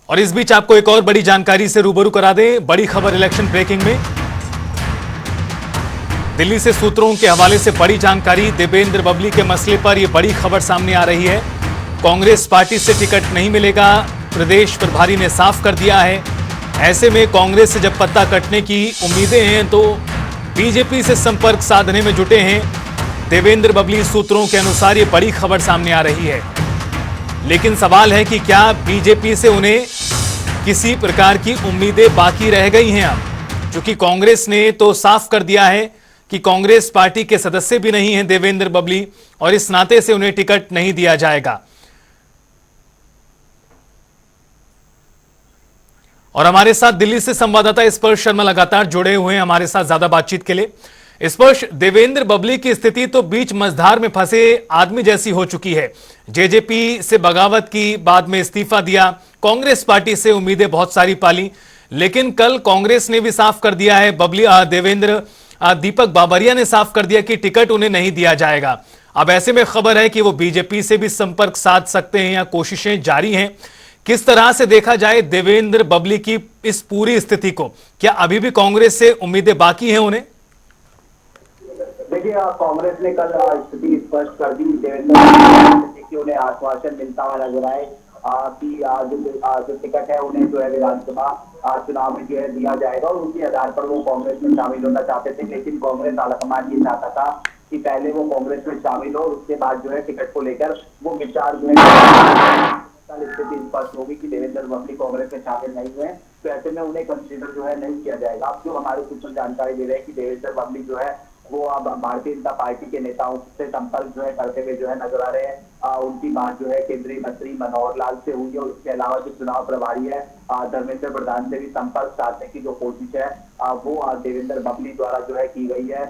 और इस बीच आपको एक और बड़ी जानकारी से रूबरू करा दें। बड़ी खबर इलेक्शन ब्रेकिंग में दिल्ली से सूत्रों के हवाले से बड़ी जानकारी। देवेंद्र बबली के मसले पर यह बड़ी खबर सामने आ रही है। कांग्रेस पार्टी से टिकट नहीं मिलेगा, प्रदेश प्रभारी ने साफ कर दिया है। ऐसे में कांग्रेस से जब पत्ता कटने की उम्मीदें हैं तो बीजेपी से संपर्क साधने में जुटे हैं देवेंद्र बबली। सूत्रों के अनुसार यह बड़ी खबर सामने आ रही है, लेकिन सवाल है कि क्या बीजेपी से उन्हें किसी प्रकार की उम्मीदें बाकी रह गई हैं अब, क्योंकि कांग्रेस ने तो साफ कर दिया है कि कांग्रेस पार्टी के सदस्य भी नहीं हैं देवेंद्र बबली, और इस नाते से उन्हें टिकट नहीं दिया जाएगा। और हमारे साथ दिल्ली से संवाददाता स्पर्श शर्मा लगातार जुड़े हुए हैं हमारे साथ ज्यादा बातचीत के लिए। स्पर्श, देवेंद्र बबली की स्थिति तो बीच मझधार में फंसे आदमी जैसी हो चुकी है। जेजेपी से बगावत की, बाद में इस्तीफा दिया, कांग्रेस पार्टी से उम्मीदें बहुत सारी पाली, लेकिन कल कांग्रेस ने भी साफ कर दिया है, दीपक बाबरिया ने साफ कर दिया कि टिकट उन्हें नहीं दिया जाएगा। अब ऐसे में खबर है कि वो बीजेपी से भी संपर्क साध सकते हैं या कोशिशें जारी हैं। किस तरह से देखा जाए देवेंद्र बबली की इस पूरी स्थिति को, क्या अभी भी कांग्रेस से उम्मीदें बाकी हैं उन्हें? देखिए, कांग्रेस ने कल स्थिति स्पष्ट कर दी। देवेंद्र उन्हें आश्वासन मिलता हुआ नजर आए कि जो टिकट है उन्हें जो है विधानसभा चुनाव में जो है दिया जाएगा, और उसी आधार पर वो कांग्रेस में शामिल होना चाहते थे। लेकिन कांग्रेस आलाकमान ये चाहता था कि पहले वो कांग्रेस में शामिल हो, उसके बाद जो है टिकट को लेकर वो विचार जो है। स्थिति स्पष्ट होगी कि देवेंद्र बबली कांग्रेस में शामिल नहीं हुए, तो ऐसे में उन्हें कंसीडर जो है नहीं किया जाएगा। अब जो हमारे सूत्र जानकारी दे रहे हैं कि देवेंद्र बबली जो है वो अब भारतीय जनता पार्टी के नेताओं से संपर्क जो है करते हुए जो है नजर आ रहे हैं। उनकी बात जो है केंद्रीय मंत्री मनोहर लाल से हुई है, और उसके अलावा जो चुनाव प्रभारी है धर्मेंद्र प्रधान से भी संपर्क साधने की जो कोशिश है वो देवेंद्र बबली द्वारा जो है की गई है।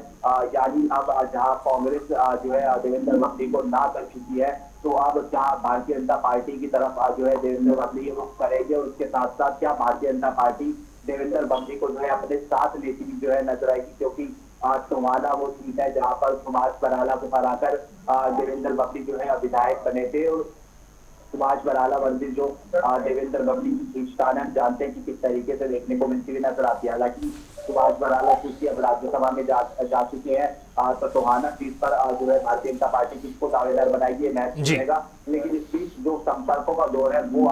यानी अब जहां कांग्रेस जो है देवेंद्र बबली को ना कर चुकी है, तो अब जहां भारतीय जनता पार्टी की तरफ जो है देवेंद्र बबली रुख करेंगे, और उसके साथ साथ क्या भारतीय जनता पार्टी देवेंद्र बबली को जो है अपने साथ लेती हुई जो है नजर आएगी, क्योंकि टोहाना वो सीट है जहां पर सुभाष बराला को हराकर देवेंद्र बबली जो है विधायक बने थे। और सुभाष बराला वर्सेस जो देवेंद्र बबली की खींचतान हम जानते हैं कि किस तरीके से देखने को मिलती हुई नजर आती है। हालांकि सुभाष बराला चूंकि अब राज्यसभा में जा चुके हैं, तो टोहाना सीट पर जो है भारतीय जनता पार्टी किसको दावेदार बनाएगी, मैच मिलेगा। लेकिन इस बीच जो संपर्कों का दौर है वो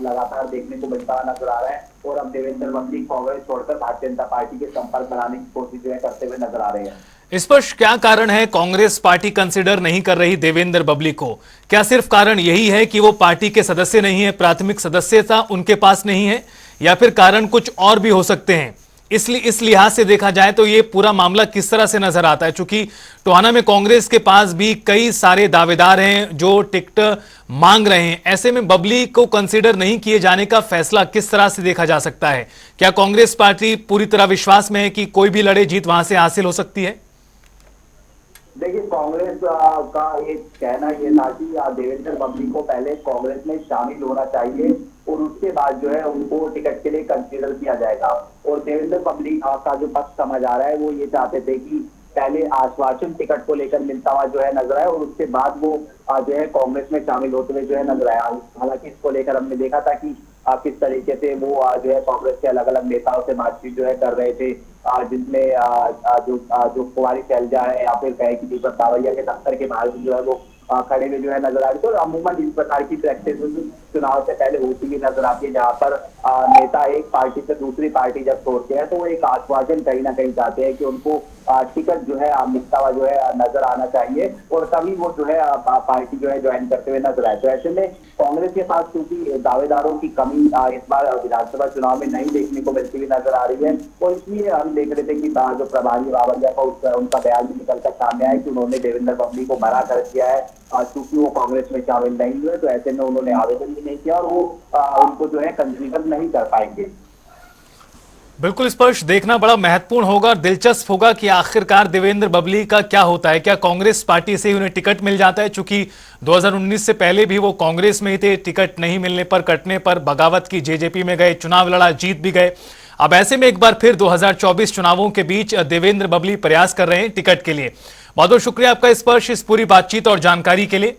लगातार देखने को मिलता नजर आ रहा है, और अब देवेंद्र बबली कांग्रेस छोड़कर भारतीय जनता पार्टी के संपर्क बनाने की कोशिश जो है करते हुए नजर आ रहे हैं। इस पर क्या कारण है कांग्रेस पार्टी कंसिडर नहीं कर रही देवेंद्र बबली को? क्या सिर्फ कारण यही है कि वो पार्टी के सदस्य नहीं है, प्राथमिक सदस्यता उनके पास नहीं है, या फिर कारण कुछ और भी हो सकते हैं? इसलिए इस लिहाज से देखा जाए तो ये पूरा मामला किस तरह से नजर आता है, क्योंकि टोहाना में कांग्रेस के पास भी कई सारे दावेदार हैं जो टिकट मांग रहे हैं। ऐसे में बबली को कंसीडर नहीं किए जाने का फैसला किस तरह से देखा जा सकता है? क्या कांग्रेस पार्टी पूरी तरह विश्वास में है कि कोई भी लड़े जीत वहां से हासिल हो सकती है? देखिए, कांग्रेस का एक कहना यह था कि देवेंद्र बबली को पहले कांग्रेस में शामिल होना चाहिए, और उसके बाद जो है उनको टिकट के लिए कंसीडर किया जाएगा। और देवेंद्र बबली का जो पक्ष समझ आ रहा है वो ये चाहते थे कि पहले आश्वासन टिकट को लेकर मिलता हुआ जो है नजर आया, और उसके बाद वो जो है कांग्रेस में शामिल होते हुए जो है नजर आया। हालांकि इसको लेकर हमने देखा था कि किस तरीके से वो जो है कांग्रेस के अलग अलग नेताओं से बातचीत जो है कर रहे थे, जिसमें जो कुमारी शैलजा है या फिर कहे कि दीपक बाबरिया के दफ्तर के बाहर जो है वो खड़े हुए जो है नजर आ रही है। तो अमूमन इस प्रकार की प्रैक्टिस चुनाव से पहले होती हुई नजर आती है, जहां पर नेता एक पार्टी से दूसरी पार्टी जब छोड़ते हैं तो वो एक आश्वासन कहीं ना कहीं चाहते हैं कि उनको टिकट जो है मिलता हुआ जो है नजर आना चाहिए, और तभी वो जो है पार्टी जो है ज्वाइन करते हुए नजर आए। तो ऐसे में कांग्रेस के पास क्योंकि दावेदारों की कमी इस बार विधानसभा चुनाव में नहीं देखने को मिलती हुई नजर आ रही है, और इसलिए हम देख रहे थे कि जो प्रभारी बाबरिया का उनका बयान भी निकलकर सामने आया कि उन्होंने देवेंद्र बबली को मना कर दिया है, चूंकि वो कांग्रेस में शामिल नहीं हुए, तो ऐसे में उन्होंने आवेदन भी नहीं किया, और वो उनको जो है कंसीडर नहीं कर पाएंगे। बिल्कुल स्पर्श, देखना बड़ा महत्वपूर्ण होगा और दिलचस्प होगा कि आखिरकार देवेंद्र बबली का क्या होता है। क्या कांग्रेस पार्टी से उन्हें टिकट मिल जाता है? चूंकि 2019 से पहले भी वो कांग्रेस में ही थे, टिकट नहीं मिलने पर, कटने पर बगावत की, जेजेपी में गए, चुनाव लड़ा, जीत भी गए। अब ऐसे में एक बार फिर 2024 चुनावों के बीच देवेंद्र बबली प्रयास कर रहे हैं टिकट के लिए। बहुत बहुत शुक्रिया आपका स्पर्श, इस पूरी बातचीत और जानकारी के लिए।